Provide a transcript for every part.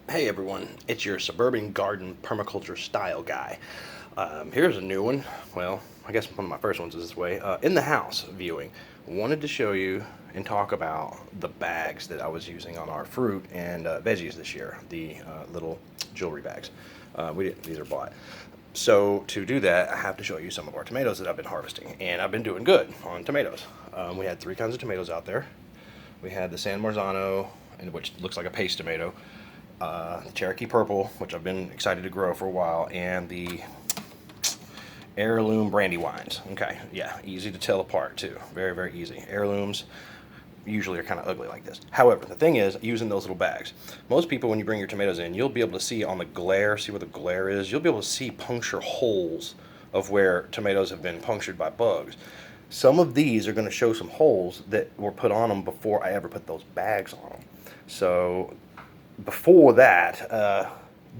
Hey everyone, it's your suburban garden permaculture style guy. Here's a new one. Well, I guess one of my first ones is this way. In the house viewing, wanted to show you and talk about the bags that I was using on our fruit and veggies this year. The little jewelry bags. These are bought. So to do that, I have to show you some of our tomatoes that I've been harvesting, and I've been doing good on tomatoes. We had three kinds of tomatoes out there. We had the San Marzano, which looks like a paste tomato, the Cherokee Purple, which I've been excited to grow for a while, and the heirloom brandywines. Okay, yeah, easy to tell apart too. Very, very easy. Heirlooms usually are kind of ugly like this. However, the thing is, using those little bags, most people, when you bring your tomatoes in, you'll be able to see on the glare, see where the glare is, you'll be able to see puncture holes of where tomatoes have been punctured by bugs. Some of these are going to show some holes that were put on them before I ever put those bags on them. So before that,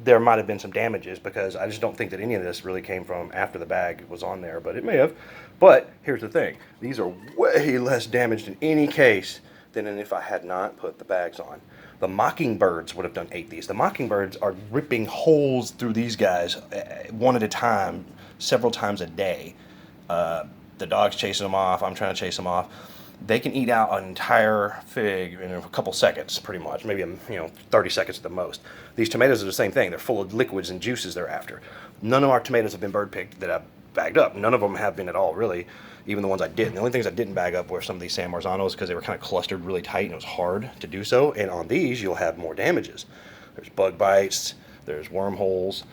there might have been some damages, because I just don't think that any of this really came from after the bag was on there, but it may have. But here's the thing, these are way less damaged in any case than if I had not put the bags on. The mockingbirds would have done ate these. The mockingbirds are ripping holes through these guys one at a time, several times a day. The dog's chasing them off, I'm trying to chase them off. They can eat out an entire fig in a couple seconds, pretty much, maybe 30 seconds at the most. These tomatoes are the same thing. They're full of liquids and juices they're after. None of our tomatoes have been bird picked that I've bagged up. None of them have been at all, really. Even the ones I didn't. The only things I didn't bag up were some of these San Marzanos, because they were kind of clustered really tight and it was hard to do so. And on these, you'll have more damages. There's bug bites. There's wormholes.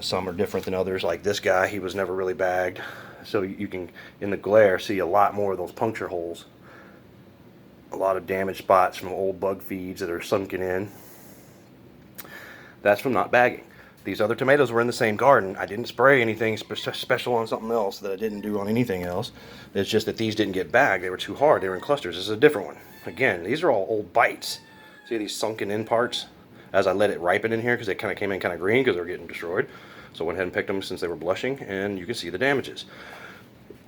Some are different than others. Like this guy, he was never really bagged. So you can, in the glare, see a lot more of those puncture holes. A lot of damaged spots from old bug feeds that are sunken in. That's from not bagging. These other tomatoes were in the same garden. I didn't spray anything special on something else that I didn't do on anything else. It's just that these didn't get bagged. They were too hard. They were in clusters. This is a different one. Again, these are all old bites. See these sunken in parts? As I let it ripen in here, because they kind of came in kind of green because they were getting destroyed. So I went ahead and picked them since they were blushing, and you can see the damages.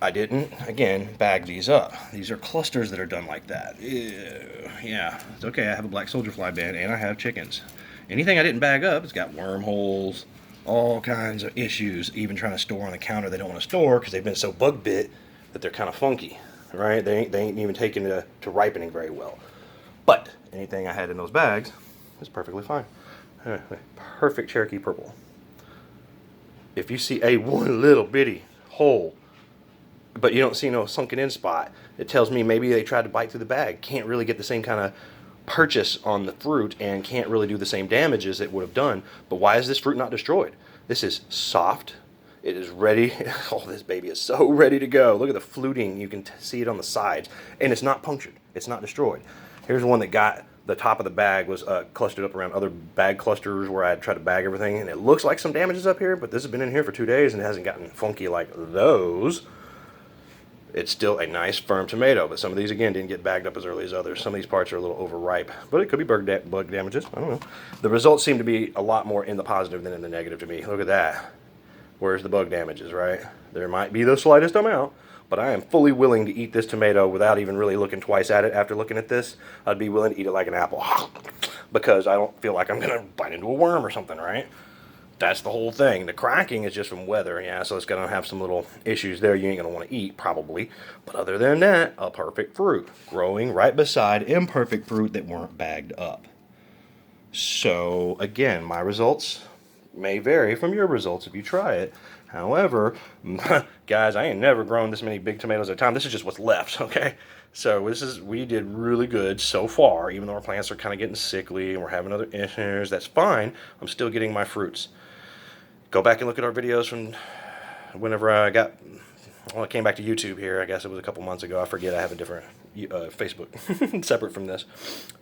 I didn't, again, bag these up. These are clusters that are done like that. Ew. Yeah, it's okay. I have a black soldier fly bin, and I have chickens. Anything I didn't bag up, it's got wormholes, all kinds of issues. Even trying to store on the counter, they don't want to store because they've been so bug bit that they're kind of funky, right? They ain't even taken to ripening very well. But anything I had in those bags is perfectly fine. Perfect Cherokee Purple. If you see a one little bitty hole, but you don't see no sunken in spot, it tells me maybe they tried to bite through the bag. Can't really get the same kind of purchase on the fruit and can't really do the same damage as it would have done. But why is this fruit not destroyed? This is soft. It is ready. Oh, this baby is so ready to go. Look at the fluting. You can see it on the sides. And it's not punctured. It's not destroyed. Here's one that got the top of the bag was clustered up around other bag clusters where I had tried to bag everything. And it looks like some damage is up here, but this has been in here for 2 days and it hasn't gotten funky like those. It's still a nice firm tomato, but some of these again didn't get bagged up as early as others. Some of these parts are a little overripe, but it could be bug damages. I don't know. The results seem to be a lot more in the positive than in the negative to me. Look at that. Where's the bug damages, right? There might be the slightest amount, but I am fully willing to eat this tomato without even really looking twice at it. After looking at this, I'd be willing to eat it like an apple because I don't feel like I'm going to bite into a worm or something, right? That's the whole thing. The cracking is just from weather, yeah, so it's going to have some little issues there you ain't going to want to eat, probably. But other than that, a perfect fruit, growing right beside imperfect fruit that weren't bagged up. So, again, my results may vary from your results if you try it. However, guys, I ain't never grown this many big tomatoes at a time. This is just what's left, okay? So we did really good so far, even though our plants are kind of getting sickly and we're having other issues. That's fine. I'm still getting my fruits. Go back and look at our videos from whenever I came back to YouTube here. I guess it was a couple months ago. I forget. I have a different Facebook separate from this.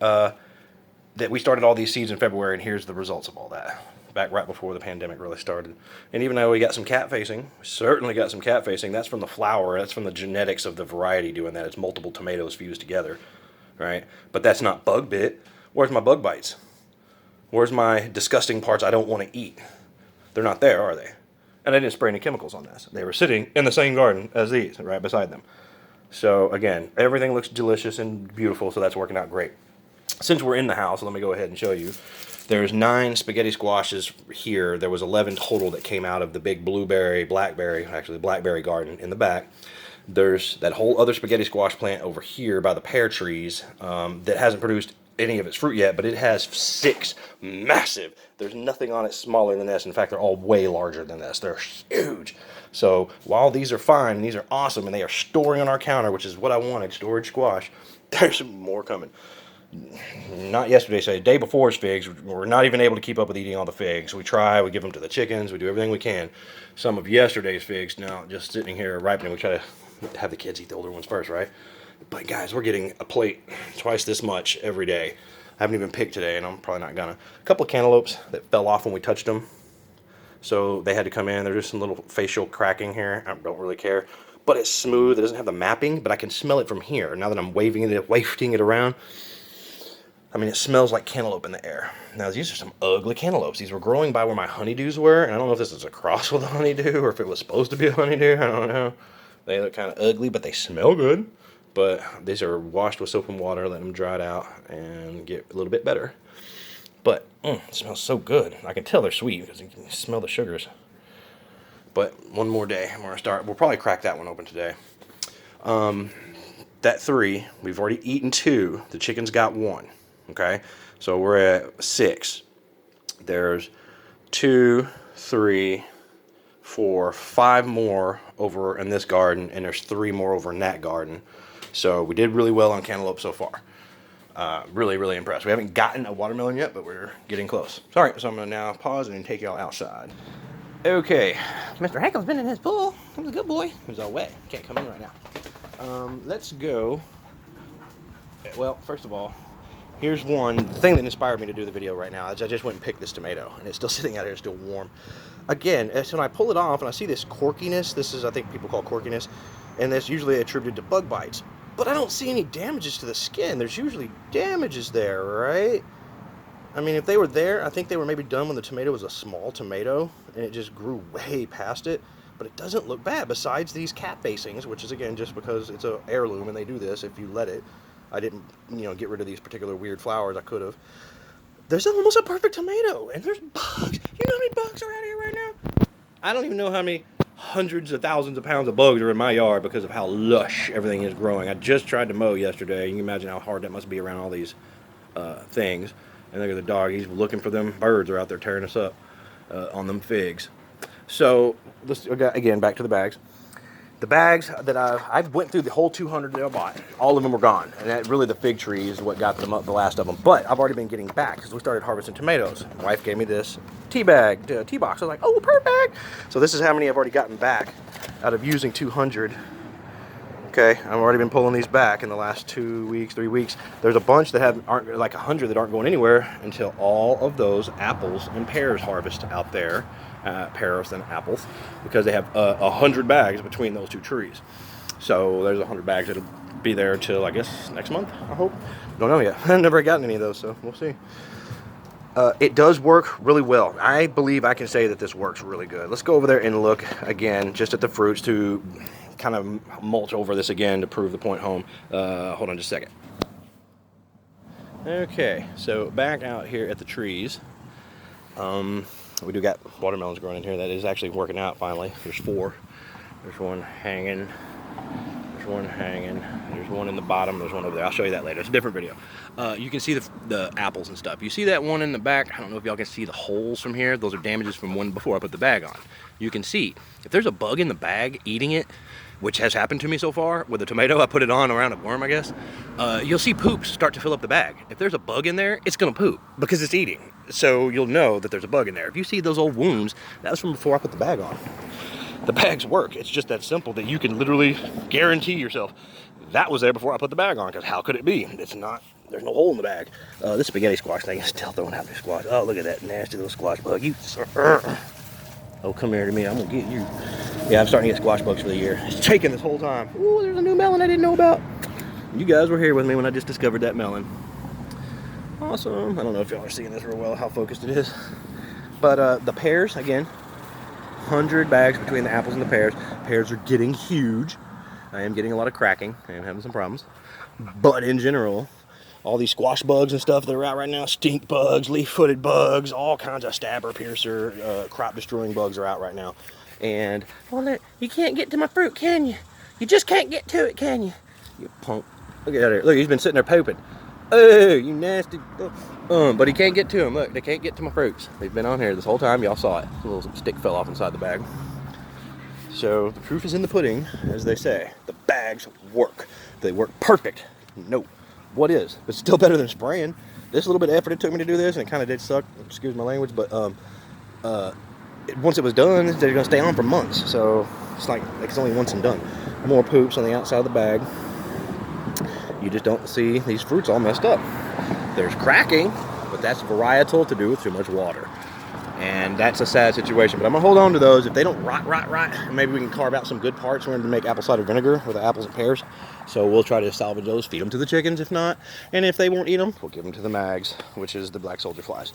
That we started all these seeds in February, and here's the results of all that. Back right before the pandemic really started. And even though we got some cat facing, certainly got some cat facing, that's from the flower. That's from the genetics of the variety doing that. It's multiple tomatoes fused together, right? But that's not bug bit. Where's my bug bites? Where's my disgusting parts I don't want to eat? They're not there, are they? And I didn't spray any chemicals on this. They were sitting in the same garden as these, right beside them. So again, everything looks delicious and beautiful, so that's working out great. since we're in the house, let me go ahead and show you. There's 9 spaghetti squashes here. There was 11 total that came out of the big blackberry garden in the back. There's that whole other spaghetti squash plant over here by the pear trees that hasn't produced any of its fruit yet, but it has 6 massive. There's nothing on it smaller than this. In fact, they're all way larger than this. They're huge. So while these are fine and these are awesome and they are storing on our counter, which is what I wanted, storage squash, there's more coming. Not yesterday, say the day before's figs. We're not even able to keep up with eating all the figs. We try, we give them to the chickens, we do everything we can. Some of yesterday's figs now just sitting here ripening. We try to have the kids eat the older ones first, right? But guys, we're getting a plate twice this much every day. I haven't even picked today, and I'm probably not gonna. A couple of cantaloupes that fell off when we touched them, so they had to come in. There's just some little facial cracking here. I don't really care, but it's smooth. It doesn't have the mapping, but I can smell it from here. Now that I'm wafting it around, I mean, it smells like cantaloupe in the air. Now, these are some ugly cantaloupes. These were growing by where my honeydews were, and I don't know if this is a cross with a honeydew or if it was supposed to be a honeydew. I don't know. They look kind of ugly, but they smell good. But these are washed with soap and water, let them dry it out, and get a little bit better. But it smells so good. I can tell they're sweet because you can smell the sugars. But one more day, I'm gonna start. We'll probably crack that one open today. That 3, we've already eaten 2. The chickens got 1. Okay, so we're at 6. There's 2, 3, 4, 5 more over in this garden, and there's 3 more over in that garden. So we did really well on cantaloupe so far. Really, really impressed. We haven't gotten a watermelon yet, but we're getting close. Sorry, so I'm gonna now pause and take y'all outside. Okay, Mr. Hankel's been in his pool. He was a good boy. He was all wet. Can't come in right now. Let's go. Well, first of all, here's one. The thing that inspired me to do the video right now is I just went and picked this tomato, and it's still sitting out here, still warm. Again, so when I pull it off and I see this corkiness, this is, I think people call corkiness, and that's usually attributed to bug bites. But I don't see any damages to the skin. There's usually damages there, right? I mean, if they were there, I think they were maybe done when the tomato was a small tomato, and it just grew way past it. But it doesn't look bad, besides these cap facings, which is, again, just because it's an heirloom, and they do this if you let it. I didn't, get rid of these particular weird flowers. I could have. There's almost a perfect tomato, and there's bugs. You know how many bugs are out here right now? I don't even know how many hundreds of thousands of pounds of bugs are in my yard because of how lush everything is growing. I just tried to mow yesterday. You can imagine how hard that must be around all these things. And look at the dog. He's looking for them. Birds are out there tearing us up on them figs. So, let's, again, back to the bags. The bags that I went through the whole 200 that I bought. All of them were gone. And that really the fig tree is what got them up, the last of them. But I've already been getting back because we started harvesting tomatoes. My wife gave me this tea box. I was like, oh, perfect. So this is how many I've already gotten back out of using 200. Okay, I've already been pulling these back in the last 2 weeks, 3 weeks. There's a bunch that aren't like 100 that aren't going anywhere until all of those apples and pears harvest out there. Pears and apples, because they have 100 bags between those 2 trees. So there's 100 bags that'll be there until, I guess, next month, I hope. Don't know yet. I've never gotten any of those, so we'll see. It does work really well. I believe I can say that this works really good. Let's go over there and look again just at the fruits to kind of mulch over this again to prove the point home. Hold on just a second. Okay, so back out here at the trees. We do got watermelons growing in here. That is actually working out finally. There's 4. There's one hanging. There's one hanging. There's one in the bottom. There's one over there. I'll show you that later. It's a different video. You can see the apples and stuff. You see that one in the back? I don't know if y'all can see the holes from here. Those are damages from one before I put the bag on. You can see if there's a bug in the bag eating it, which has happened to me so far with a tomato. I put it on around a worm, I guess. You'll see poops start to fill up the bag. If there's a bug in there, it's gonna poop because it's eating. So you'll know that there's a bug in there. If you see those old wounds, that was from before I put the bag on. The bags work. It's just that simple that you can literally guarantee yourself that was there before I put the bag on, because how could it be? It's not. There's no hole in the bag. This spaghetti squash thing is still throwing out their squash. Oh, look at that nasty little squash bug. Oh, come here to me. I'm gonna get you. Yeah, I'm starting to get squash bugs for the year. It's taking this whole time. Ooh, there's a new melon I didn't know about. You guys were here with me when I just discovered that melon. Awesome. I don't know if y'all are seeing this real well, how focused it is. But the pears, again, 100 bags between the apples and the pears. Pears are getting huge. I am getting a lot of cracking. I am having some problems. But in general, all these squash bugs and stuff that are out right now, stink bugs, leaf-footed bugs, all kinds of stabber, piercer, crop-destroying bugs are out right now. And, well, look, you can't get to my fruit, can you? You just can't get to it, can you? You punk. Look at that. Look, he's been sitting there pooping. Oh, you nasty. But he can't get to them. Look, they can't get to my fruits. They've been on here this whole time. Y'all saw it. A little stick fell off inside the bag. So the proof is in the pudding, as they say. The bags work. They work perfect. No. What is? It's still better than spraying. This little bit of effort it took me to do this, and it kind of did suck. Excuse my language, but once it was done, they're going to stay on for months. So it's like it's only once and done. More poops on the outside of the bag. You just don't see these fruits all messed up. There's cracking, but that's varietal to do with too much water. And that's a sad situation, but I'm gonna hold on to those. If they don't rot, maybe we can carve out some good parts. We're going to make apple cider vinegar with the apples and pears. So we'll try to salvage those, feed them to the chickens if not. And if they won't eat them, we'll give them to the mags, which is the black soldier flies.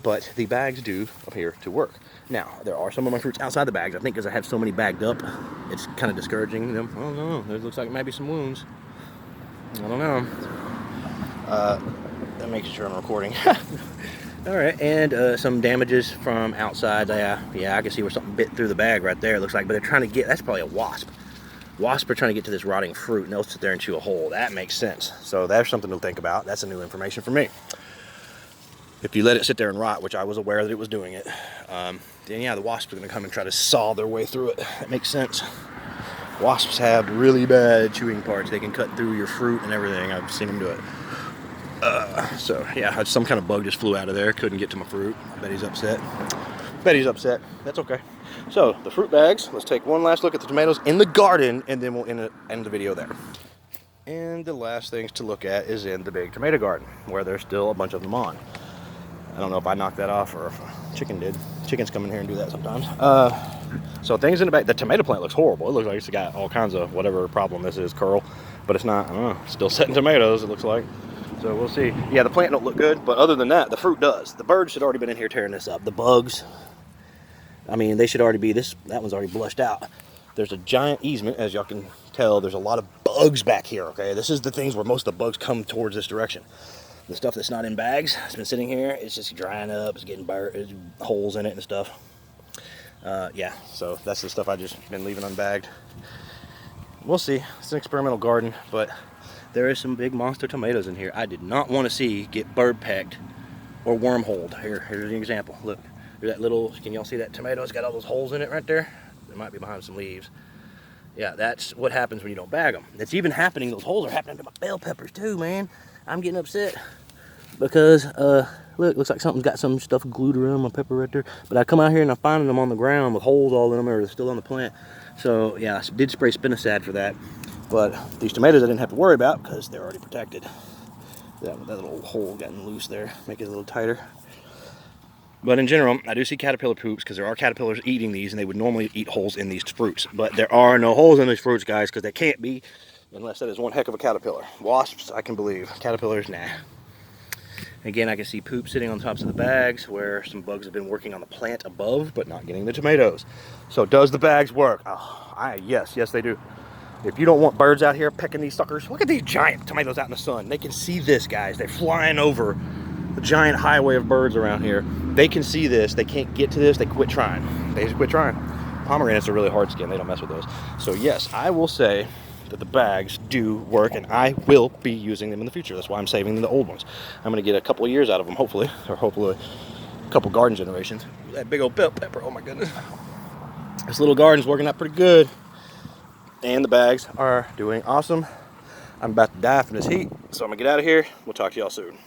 But the bags do appear to work. Now, there are some of my fruits outside the bags. I think because I have so many bagged up, it's kind of discouraging them. I don't know. It looks like maybe some wounds. I don't know. That makes sure I'm recording. All right, and some damages from outside. Yeah, I can see where something bit through the bag right there, it looks like. But they're trying to get, that's probably a wasp. Wasps are trying to get to this rotting fruit, and they'll sit there and chew a hole. That makes sense. So there's something to think about. That's a new information for me. If you let it sit there and rot, which I was aware that it was doing it, then yeah, the wasps are going to come and try to saw their way through it. That makes sense. Wasps have really bad chewing parts. They can cut through your fruit and everything. I've seen them do it. So yeah, some kind of bug just flew out of there. Couldn't get to my fruit. I bet he's upset. That's okay. So the fruit bags. Let's take one last look at the tomatoes in the garden, and then we'll end the video there. And the last things to look at is in the big tomato garden, where there's still a bunch of them on. I don't know if I knocked that off or if a chicken did. Chickens come in here and do that sometimes. So things in the back. The tomato plant looks horrible. It looks like it's got all kinds of whatever problem this is, curl. But it's not. I don't know. It's still setting tomatoes, it looks like. So we'll see. Yeah, the plant don't look good, but other than that, the fruit does. The birds should already been in here tearing this up. The bugs, I mean, they should already be, that one's already blushed out. There's a giant easement, as y'all can tell. There's a lot of bugs back here, okay? This is the things where most of the bugs come towards this direction. The stuff that's not in bags, it's been sitting here, it's just drying up, it's getting holes in it and stuff. Yeah, so that's the stuff I just been leaving unbagged. We'll see. It's an experimental garden, but there is some big monster tomatoes in here I did not want to see get bird pecked or wormholed. Here's an example. Look, there's that little, can y'all see that tomato? It's got all those holes in it right there. It might be behind some leaves. Yeah, that's what happens when you don't bag them. It's even happening, those holes are happening to my bell peppers too, man. I'm getting upset because, look, looks like something's got some stuff glued around my pepper right there. But I come out here and I'm finding them on the ground with holes all in them, or they're still on the plant. So yeah, I did spray spinosad for that. But these tomatoes I didn't have to worry about because they're already protected. That little hole gotten loose there, make it a little tighter. But in general, I do see caterpillar poops because there are caterpillars eating these, and they would normally eat holes in these fruits. But there are no holes in these fruits, guys, because they can't be unless that is one heck of a caterpillar. Wasps, I can believe. Caterpillars, nah. Again, I can see poop sitting on tops of the bags where some bugs have been working on the plant above, but not getting the tomatoes. So does the bags work? Oh, yes, they do. If you don't want birds out here pecking these suckers, look at these giant tomatoes out in the sun. They can see this, guys. They're flying over the giant highway of birds around here. They can see this. They can't get to this. They quit trying. They just quit trying. Pomegranates are really hard skin. They don't mess with those. So yes, I will say that the bags do work, and I will be using them in the future. That's why I'm saving the old ones. I'm going to get a couple of years out of them, hopefully, or hopefully a couple garden generations. That big old bell pepper, oh my goodness. This little garden's working out pretty good, and the bags are doing awesome. I'm about to die from this heat, so I'm going to get out of here. We'll talk to y'all soon.